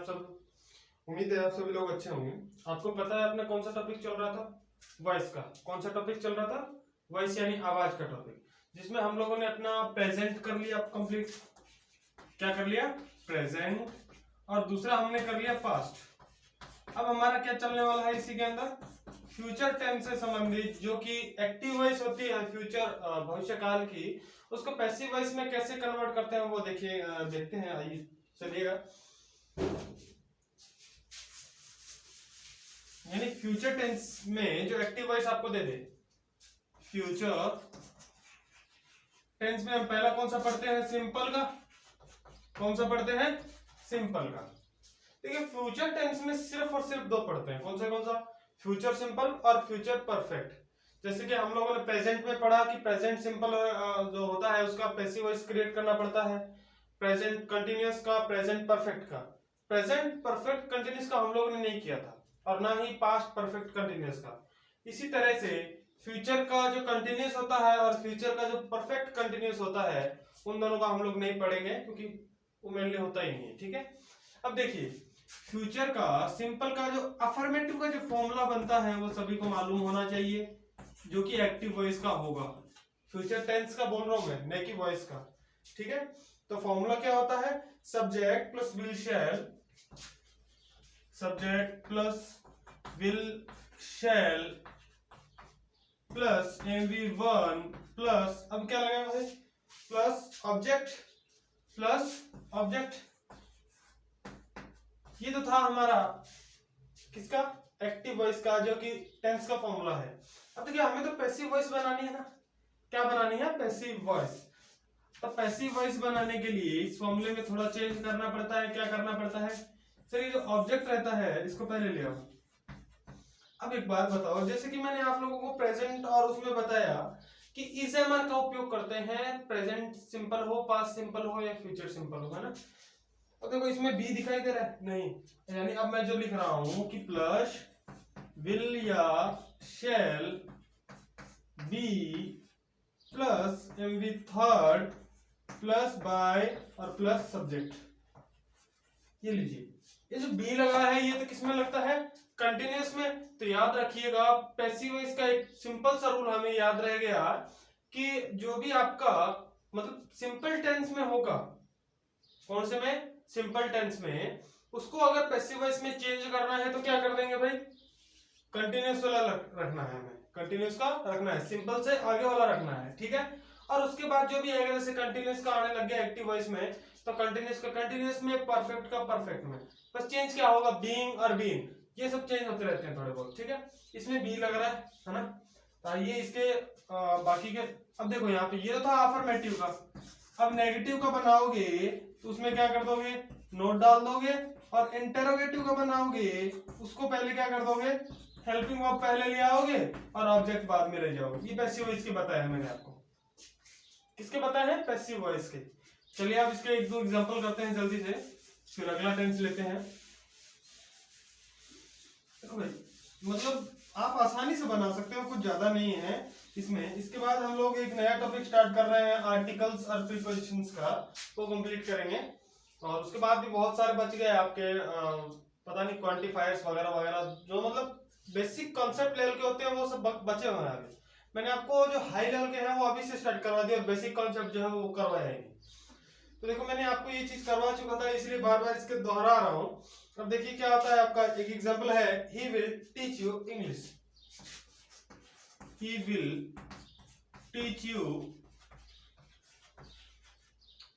आप सब? उम्मीद है आप सभी लोग अच्छे होंगे। आपको पता है अपना कौन सा टॉपिक चल रहा था? वॉइस का। कौन सा टॉपिक चल रहा था? वॉइस यानी आवाज का टॉपिक, जिसमें हम लोगों ने अपना प्रेजेंट कर लिया कंप्लीट। क्या कर लिया? प्रेजेंट। और दूसरा हमने कर लिया पास्ट। अब हमारा क्या चलने वाला है इसी के अंदर? फ्यूचर टेंस से संबंधित, जो कि एक्टिव वॉइस होती है फ्यूचर भविष्य काल की, उसको पैसिव वॉइस में कैसे कन्वर्ट करते हैं वो देखते हैं। आइए चलिएगा। यानी फ्यूचर टेंस में जो एक्टिव वॉइस आपको दे दे, फ्यूचर टेंस में हम पहला कौन सा पढ़ते हैं? सिंपल का। कौन सा पढ़ते हैं? सिंपल का। देखिए फ्यूचर टेंस में सिर्फ और सिर्फ दो पढ़ते हैं। कौन सा? फ्यूचर सिंपल और फ्यूचर परफेक्ट। जैसे कि हम लोगों ने प्रेजेंट में पढ़ा कि प्रेजेंट सिंपल जो होता है उसका पैसिव वॉइस क्रिएट करना पड़ता है, प्रेजेंट कंटिन्यूअस का, प्रेजेंट परफेक्ट का। प्रेजेंट परफेक्ट कंटिन्यूअस का हम लोगों ने नहीं किया था, और ना ही पास्ट परफेक्ट कंटिन्यूअस का। इसी तरह से फ्यूचर का जो कंटिन्यूअस होता है और फ्यूचर का जो परफेक्ट कंटिन्यूअस होता है, उन दोनों का हम लोग नहीं पढ़ेंगे क्योंकि वो मेनली होता ही नहीं है। ठीक है। अब देखिए फ्यूचर का सिंपल का जो अफर्मेटिव का जो फॉर्मूला बनता है वो सभी को मालूम होना चाहिए, जो कि एक्टिव वॉइस का होगा। फ्यूचर टेंस का बोल रहा हूं मैं, न कि वॉइस का। ठीक है। तो फॉर्मूला क्या होता है? Subject plus will shell, subject plus will shall plus MV1 plus, अब क्या लगाएगा भाई? Plus object. ये तो था हमारा किसका? एक्टिव वॉइस का, जो कि टेंस का फॉर्मूला है। अब देखिए हमें तो पैसिव वॉइस बनानी है ना। क्या बनानी है? Passive voice. तो पैसिव वॉइस बनाने के लिए इस फॉर्मूले में थोड़ा चेंज करना पड़ता है। क्या करना पड़ता है? चलिए जो ऑब्जेक्ट रहता है इसको पहले ले आओ। अब एक बात बताओ, जैसे कि मैंने आप लोगों को प्रेजेंट और उसमें बताया कि इज एम आर का उपयोग करते हैं, प्रेजेंट सिंपल हो, पास्ट सिंपल हो या फ्यूचर सिंपल हो, है ना। अब देखो इसमें बी दिखाई दे रहा है? नहीं। यानी अब मैं जो लिख रहा हूं कि प्लस विल या shall be plus MV third plus by और प्लस सब्जेक्ट। ये लीजिए, ये जो बी लगा है ये तो किसमें लगता है? कंटिन्यूअस में। तो याद रखिएगा पैसिव वॉइस का एक सिंपल सा रूल हमें याद रह गया कि जो भी आपका मतलब सिंपल टेंस में होगा, कौन से में? सिंपल टेंस में, उसको अगर पैसिव वॉइस में चेंज करना है तो क्या कर देंगे भाई? कंटिन्यूअस वाला रखना है, हमें कंटिन्यूअस का रखना है, सिंपल से आगे वाला रखना है। ठीक है। और उसके बाद जो भी आएगा, जैसे कंटिन्यूअस का आने लग गया एक्टिव वॉइस में, तो कंटिन्यूअस का कंटिन्यूअस में, परफेक्ट का परफेक्ट में। बस चेंज क्या होगा? बीइंग और बीन, ये सब चेंज होते रहते हैं थोड़े बहुत। ठीक है। इसमें बी लग रहा है ना। तो आइए इसके बाकी के, अब देखो यहाँ पे ये तो था अफर्मेटिव का। अब नेगेटिव का बनाओगे तो उसमें क्या कर दोगे? नोट डाल दोगे। और इंटेरोगेटिव का बनाओगे उसको पहले क्या कर दोगे? हेल्पिंग वर्ब पहले ले आओगे और ऑब्जेक्ट बाद में ले जाओगे। ये पैसिव वॉइस के बताया है मैंने आपको। किसके बताए हैं? पैसिव वॉइस के। चलिए अब इसके एक दो एग्जांपल करते हैं जल्दी से, फिर अगला टेंस लेते हैं। देखो भाई मतलब आप आसानी से बना सकते हो, कुछ ज्यादा नहीं है इसमें। इसके बाद हम लोग एक नया टॉपिक स्टार्ट कर रहे हैं आर्टिकल्स और प्रीपोजिशंस का, वो कंप्लीट करेंगे। और उसके बाद भी बहुत सारे बच गए आपके पता नहीं क्वांटिफायर्स वगैरह वगैरह, जो मतलब बेसिक कॉन्सेप्ट लेवल के होते हैं वो सब बचे हुए हैं अभी। मैंने आपको जो हाई लेवल के हैं वो अभी से स्टार्ट करवा दिया और बेसिक कॉन्सेप्ट जो है वो करवाया ही नहीं। तो देखो मैंने आपको ये चीज करवा चुका था, इसलिए बार बार इसके दोहरा रहा हूँ। अब देखिए क्या होता है आपका, एक एग्जांपल है, he will teach you English. He will teach you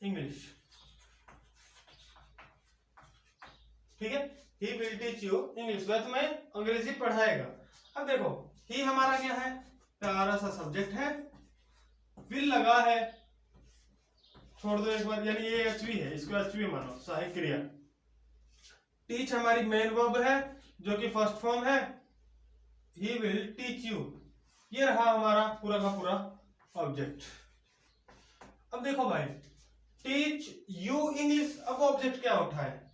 English. ठीक है। He will teach you English, वह तुम्हें अंग्रेजी पढ़ाएगा। अब देखो ही हमारा क्या है? प्यारा सा सब्जेक्ट है, विल लगा है, छोड़ दो एक बार, यानी ये एचवी है, इसको एचवी मानो, सहायक क्रिया। टीच हमारी मेन वर्ब है जो कि फर्स्ट फॉर्म है। ही विल टीच यू, ये रहा हमारा पूरा का पूरा ऑब्जेक्ट। अब देखो भाई टीच यू इंग्लिश, अब ऑब्जेक्ट क्या उठा है?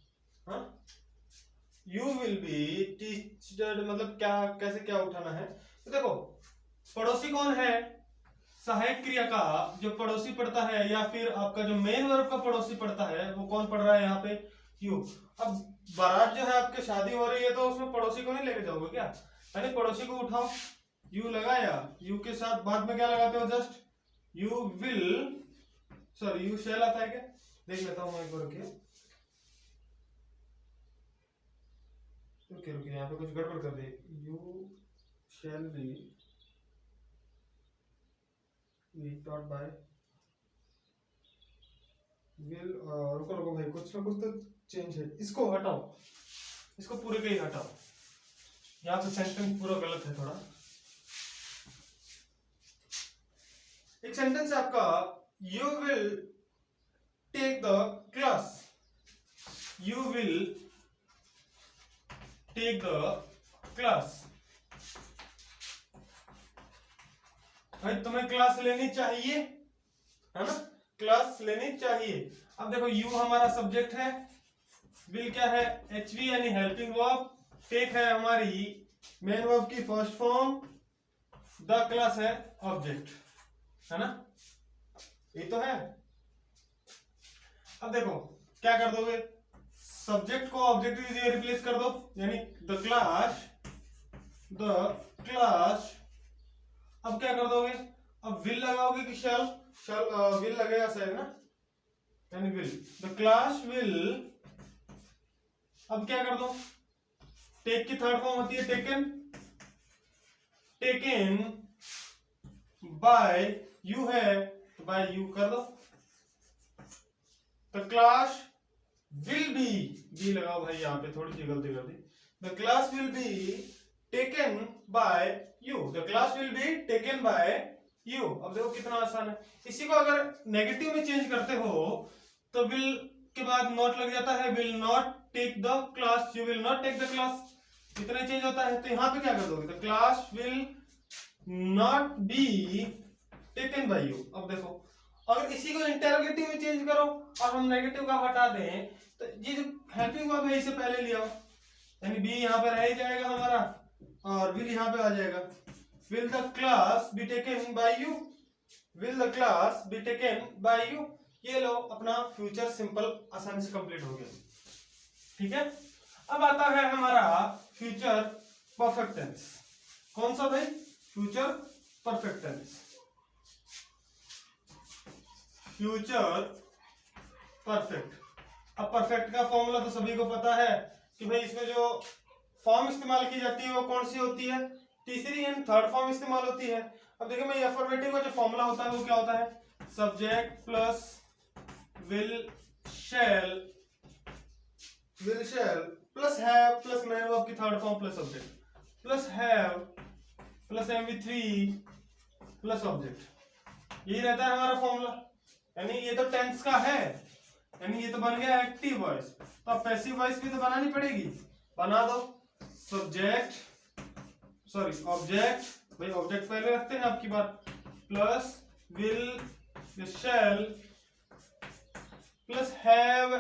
यू विल बी टीचड, मतलब क्या, कैसे क्या उठाना है? तो देखो पड़ोसी कौन है? सहायक क्रिया का जो पड़ोसी पड़ता है, या फिर आपका जो मेन वर्ब का पड़ोसी पड़ता है, वो कौन पड़ रहा है यहाँ पे? यू। अब बारात जो है आपके शादी हो रही है तो उसमें पड़ोसी को नहीं लेके जाओगे क्या? यानी पड़ोसी को उठाओ, यू लगाया, यू के साथ बाद में क्या लगाते हो? Just you will, sorry you shall आता है क्या? देख लेता हूं मैं एक बार, रुकिए रुकिए, यहाँ पे कुछ गड़बड़ कर दी। You shall be taught by will, रुको रुको भाई, कुछ ना कुछ तो चेंज है, इसको हटाओ, इसको पूरे का ही हटाओ, यहाँ पे सेंटेंस पूरा गलत है थोड़ा। एक सेंटेंस है आपका, you will take the class, you will take the class, भाई तुम्हें क्लास लेनी चाहिए, है ना, क्लास लेनी चाहिए। अब देखो यू हमारा सब्जेक्ट है, विल क्या है? एचवी यानी हेल्पिंग वर्ब, टेक है हमारी मेन वर्ब की फर्स्ट फॉर्म, द क्लास है ऑब्जेक्ट, है ना, ये तो है। अब देखो क्या कर दोगे, सब्जेक्ट को ऑब्जेक्ट से रिप्लेस कर दो, यानी द क्लास, अब क्या कर दोगे, अब विल लगाओगे कि शैल? विल लगेगा शायद ना, यानी विल, द क्लास विल, अब क्या कर दो, टेक की थर्ड फॉर्म होती है टेकन, टेकन बाय यू है तो बाय यू कर दो, द क्लास विल बी लगाओ भाई, यहाँ पे थोड़ी सी गलती कर दी, the class will be taken by you, the class will be taken by you. अब देखो कितना आसान है। इसी को अगर नेगेटिव में चेंज करते हो तो विल के बाद नॉट लग जाता है, will not take the class, you will not take the class, इतना चेंज होता है। तो यहाँ पे क्या कर दोगे, the class will not be taken by you. अब देखो अगर इसी को इंटरोगेटिव में चेंज करो और हम नेगेटिव का हटा दें तो ये जो हेल्पिंग वर्ब है इसे पहले लिया, यानी बी यहाँ पे रह जाएगा हमारा और विल यहाँ पे आ जाएगा। Will the class B taken by you, will the class B taken by you, ये लो अपना फ्यूचर सिंपल आसानी से कंप्लीट हो गया। ठीक है, अब आता है हमारा फ्यूचर परफेक्ट टेंस। कौन सा भाई? Future perfect tense. Future perfect. अब परफेक्ट का फॉर्मूला तो सभी को पता है कि भाई इसमें जो फॉर्म इस्तेमाल की जाती है वो कौन सी होती है? तीसरी एंड थर्ड फॉर्म इस्तेमाल होती है। अब देखिए मैं अफर्मेटिव का जो फॉर्मूला होता है वो क्या होता है? Subject plus will shall plus have plus main verb की third form plus subject plus have plus MV3 plus object, यही रहता है हमारा फॉर्मूला। यानी ये तो टेंस का है, यानी ये तो बन गया एक्टिव वॉइस। तो अब पैसिव वॉइस भी तो बनानी पड़ेगी, बना दो। सब्जेक्ट सॉरी ऑब्जेक्ट, भाई ऑब्जेक्ट पहले रखते हैं आपकी बात, plus will shall plus have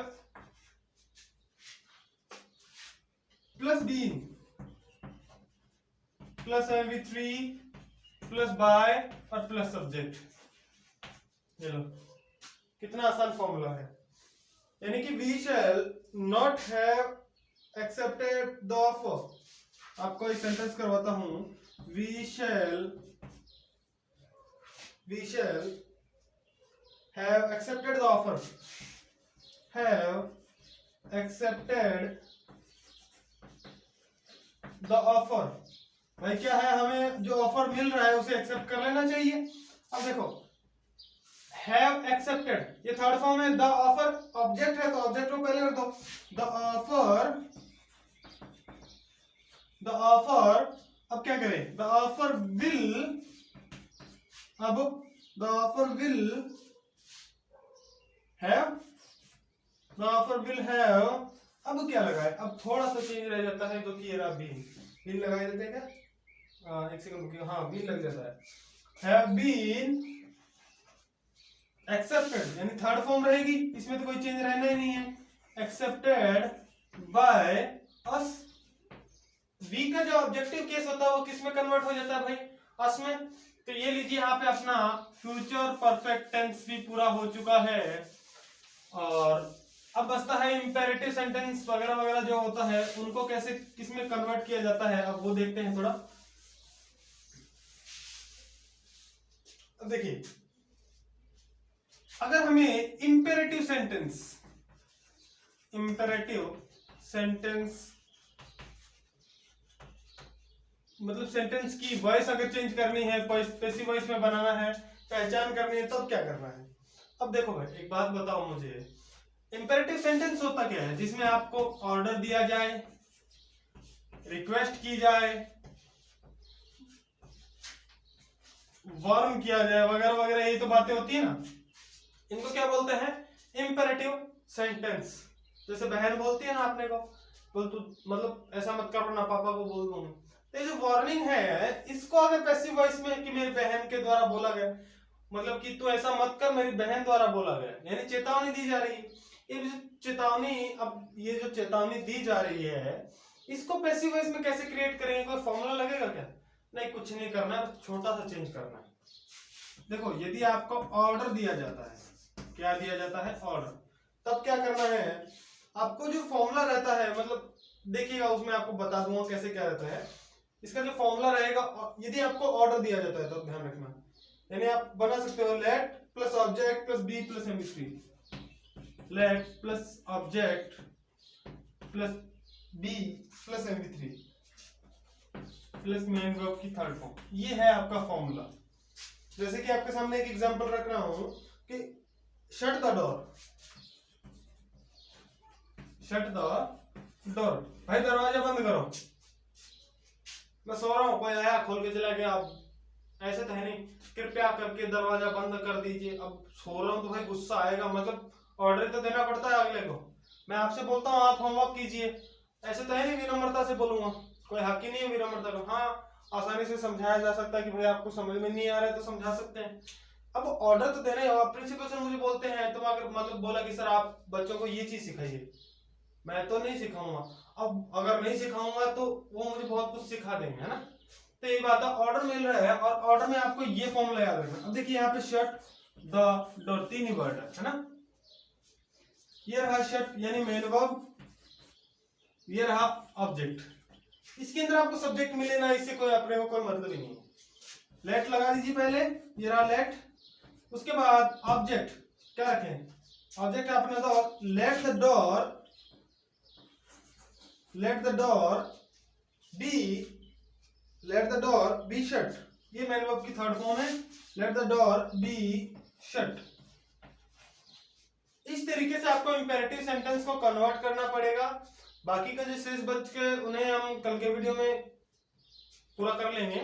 plus been plus MV3 plus by और प्लस सब्जेक्ट। ये लो कितना आसान फॉर्मूला है। यानी कि we shall not have accepted the offer. आपको एक सेंटेंस करवाता हूं, we shall have accepted the offer, have accepted the offer. भाई क्या है, हमें जो ऑफर मिल रहा है उसे एक्सेप्ट कर लेना चाहिए। अब देखो हैव एक्सेप्टेड ये थर्ड फॉर्म है, द ऑफर ऑब्जेक्ट है तो ऑब्जेक्ट को पहले रख दो। द ऑफर अब क्या करें, द ऑफर विल हैव अब क्या लगाए, अब थोड़ा सा चेंज रह जाता है जो कि ये रहा बीन लगा देते हैं क्या? एक सेकंड रुकिए, हाँ बीन लग जाता है। हैव बीन एक्सेप्टेड यानी थर्ड फॉर्म रहेगी, इसमें तो कोई चेंज रहना ही नहीं है। एक्सेप्टेड बाय अस, वी का जो ऑब्जेक्टिव केस होता है वो किस में कन्वर्ट हो जाता है भाई? अस में। तो ये लीजिए यहाँ पे अपना फ्यूचर परफेक्ट टेंस भी पूरा हो चुका है। और अब बचता है इंपेरेटिव सेंटेंस वगैरह वगैरह जो होता है उनको कैसे किसमें कन्वर्ट किया जाता है, अब वो देखते हैं थोड़ा। अब देखिए, अगर हमें इंपेरेटिव सेंटेंस मतलब सेंटेंस की वॉइस अगर चेंज करनी है, पैसिव वॉइस में बनाना है, पहचान करनी है, तब क्या करना है। अब देखो भाई, एक बात बताओ मुझे, इंपेरेटिव सेंटेंस होता क्या है? जिसमें आपको ऑर्डर दिया जाए, रिक्वेस्ट की जाए, वार्न किया जाए, वगैरह वगैरह, यही तो बातें होती है ना। इनको क्या बोलते हैं? Imperative sentence. जैसे बहन बोलती है ना अपने को, बोल तू मतलब ऐसा मत कर ना, पापा को बोल दूंगा। तो ये जो वार्निंग है, इसको अगर पैसिव वॉइस में कि मेरी बहन के द्वारा बोला गया, मतलब कि तू ऐसा मत कर, मेरी बहन द्वारा बोला गया, यानी चेतावनी दी जा रही है। ये जो चेतावनी, अब ये जो चेतावनी दी जा रही है, इसको पैसिव वॉइस में कैसे क्रिएट करेंगे? कोई फॉर्मूला लगेगा क्या? नहीं, कुछ नहीं करना है, छोटा सा चेंज करना है। देखो, यदि आपको ऑर्डर दिया जाता है, क्या दिया जाता है? ऑर्डर। तब क्या करना है? आपको जो फॉर्मूला रहता है, मतलब देखिएगा उसमें आपको बता दूंगा कैसे क्या रहता है। इसका जो फॉर्मूला रहेगा, यदि आपको ऑर्डर दिया जाता है तो ध्यान रखना, यानी आप बना सकते हो let plus object plus be plus MP3, let plus object plus be plus MP3 plus main verb की थर्ड फॉर्म। ये है आपका फॉर्मूला। जैसे कि आपके सामने एक एग्जांपल रख रहा हूं कि shut the door, shut the door, भाई दरवाजा बंद करो। मैं सो रहा हूं, कोई आया खोल के चला गया, अब ऐसे तो है नहीं, कृपया करके दरवाजा बंद कर दीजिए। अब सो रहा हूं तो भाई गुस्सा आएगा, मतलब ऑर्डर तो देना पड़ता है अगले को। मैं आपसे बोलता हूँ आप होमवर्क कीजिए, ऐसे तो है नहीं विनम्रता से बोलूंगा, कोई हक ही नहीं है विनम्रता का। हाँ, आसानी से समझाया जा सकता है कि भाई आपको समझ में नहीं आ रहा है तो समझा सकते हैं। अब ऑर्डर तो देना ही होगा। प्रिंसिपल सर मुझे बोलते हैं, तो अगर मतलब बोला कि सर आप बच्चों को ये चीज सिखाइए, मैं तो नहीं सिखाऊंगा। अब अगर नहीं सिखाऊंगा तो वो मुझे बहुत कुछ सिखा देंगे, है ना। तो ये बात है, ऑर्डर मिल रहा है और ऑर्डर में आपको ये फॉर्मूला याद रखना। अब देखिए यहाँ पे shut the door, 3 he word है ना। ये रहा शट यानी मेन वर्ब, ये रहा ऑब्जेक्ट। इसके अंदर आपको सब्जेक्ट मिले ना, इससे कोई अपने को कोई मतलब ही नहीं है। लेट लगा दीजिए पहले, ये रहा लेट। उसके बाद ऑब्जेक्ट क्या रखें? ऑब्जेक्ट आपने तो let the door be shut, ये मेन वर्ब की थर्ड फॉर्म है, let the door be shut. इस तरीके से आपको इंपेरेटिव सेंटेंस को कन्वर्ट करना पड़ेगा। बाकी का जो शेष बच के उन्हें हम कल के वीडियो में पूरा कर लेंगे।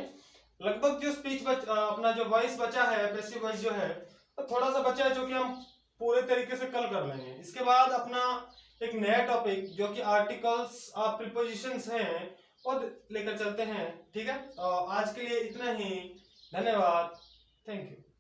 लगभग जो स्पीच अपना जो वॉइस बचा है, पैसिव वॉइस जो है, तो थोड़ा सा बचा है जो कि हम पूरे तरीके से कल कर लेंगे। इसके बाद अपना एक नया टॉपिक जो कि आर्टिकल्स और प्रीपोजिशंस हैं और लेकर चलते हैं, ठीक है। आज के लिए इतना ही, धन्यवाद, थैंक यू।